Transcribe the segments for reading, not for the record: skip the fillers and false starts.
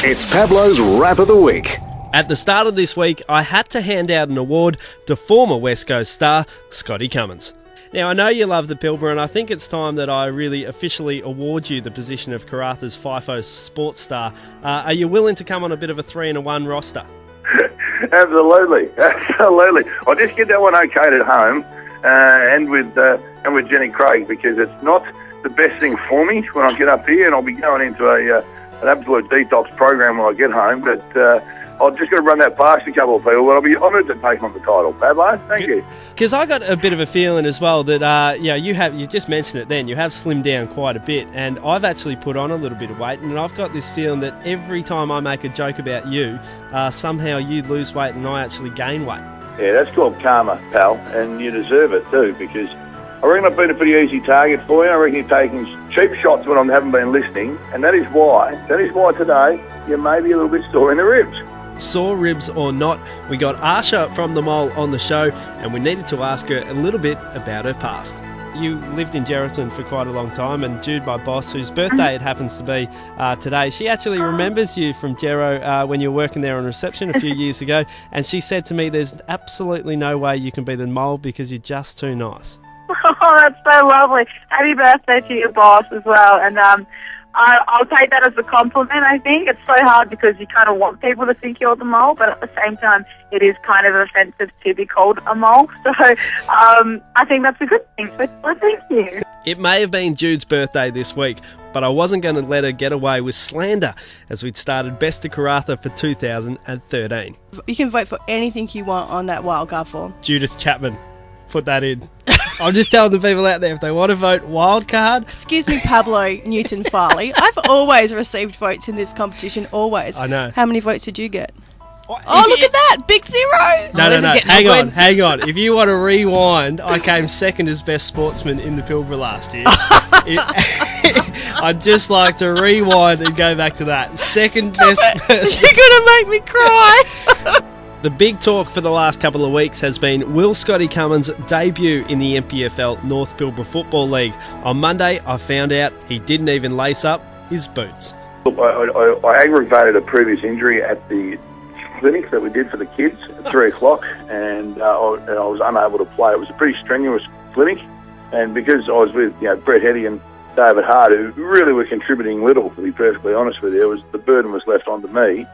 It's Pablo's Rap of the Week. At the start of this week, I had to hand out an award to former West Coast star, Scotty Cummings. Now, I know you love the Pilbara, and I think it's time that I really officially award you the position of Karatha's FIFO sports star. Are you willing to come on a bit of a 3-in-1 roster? Absolutely. I'll just get that one okayed at home and with Jenny Craig, because it's not the best thing for me when I get up here, and I'll be going into an absolute detox program when I get home. But I'm just going to run that past a couple of people, but I'll be honoured to take on the title. Pablo, thank you. Because I got a bit of a feeling as well that you just mentioned it then, you have slimmed down quite a bit, and I've actually put on a little bit of weight, and I've got this feeling that every time I make a joke about you, somehow you lose weight and I actually gain weight. Yeah, that's called karma, pal, and you deserve it too, because I reckon I've been a pretty easy target for you. I reckon you're taking cheap shots when I haven't been listening, and that is why today you may be a little bit sore in the ribs. Sore ribs or not, we got Aisha from The Mole on the show, and we needed to ask her a little bit about her past. You lived in Geraldton for quite a long time, and Jude, my boss, whose birthday it happens to be today, she actually remembers you from Gero when you were working there on reception a few years ago, and she said to me there's absolutely no way you can be the Mole because you're just too nice. Oh, that's so lovely. Happy birthday to your boss as well. And I'll take that as a compliment, I think. It's so hard because you kind of want people to think you're the Mole, but at the same time, it is kind of offensive to be called a mole. So I think that's a good thing. So thank you. It may have been Jude's birthday this week, but I wasn't going to let her get away with slander as we'd started Best of Karatha for 2013. You can vote for anything you want on that wildcard form. Judith Chapman. Put that in. I'm just telling the people out there, if they want to vote wildcard. Excuse me, Pablo Newton Farley. I've always received votes in this competition, always. I know. How many votes did you get? Oh, look at that! Big zero! No. Hang on. If you want to rewind, I came second as best sportsman in the Pilbara last year. I'd just like to rewind and go back to that. Second best person. You're going to make me cry! The big talk for the last couple of weeks has been, will Scotty Cummings debut in the NPFL North Pilbara Football League? On Monday, I found out he didn't even lace up his boots. Look, I aggravated a previous injury at the clinic that we did for the kids at 3 o'clock, and I was unable to play. It was a pretty strenuous clinic, and because I was with Brett Heddy and David Hart, who really were contributing little, to be perfectly honest with you, the burden was left onto me,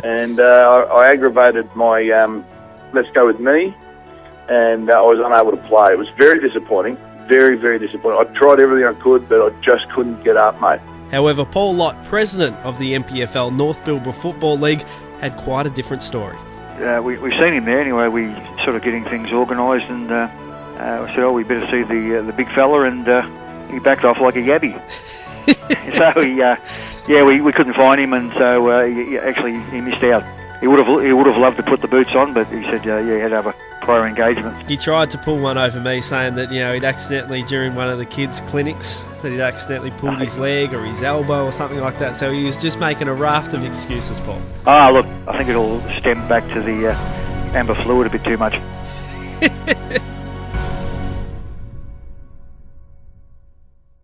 and I aggravated my let's go with me, and I was unable to play. It was very disappointing, very, very disappointing. I tried everything I could, but I just couldn't get up, mate. However, Paul Lott, president of the NPFL North Pilbara Football League, had quite a different story. We've seen him there anyway. We sort of getting things organised, and we said, we better see the big fella, and he backed off like a yabby. So we couldn't find him, and so he missed out. He would have loved to put the boots on, but he said he had to have a prior engagement. He tried to pull one over me, saying that he'd accidentally, during one of the kids' clinics, that he'd accidentally pulled his leg or his elbow or something like that. So he was just making a raft of excuses, Paul. Look, I think it'll stem back to the amber fluid a bit too much.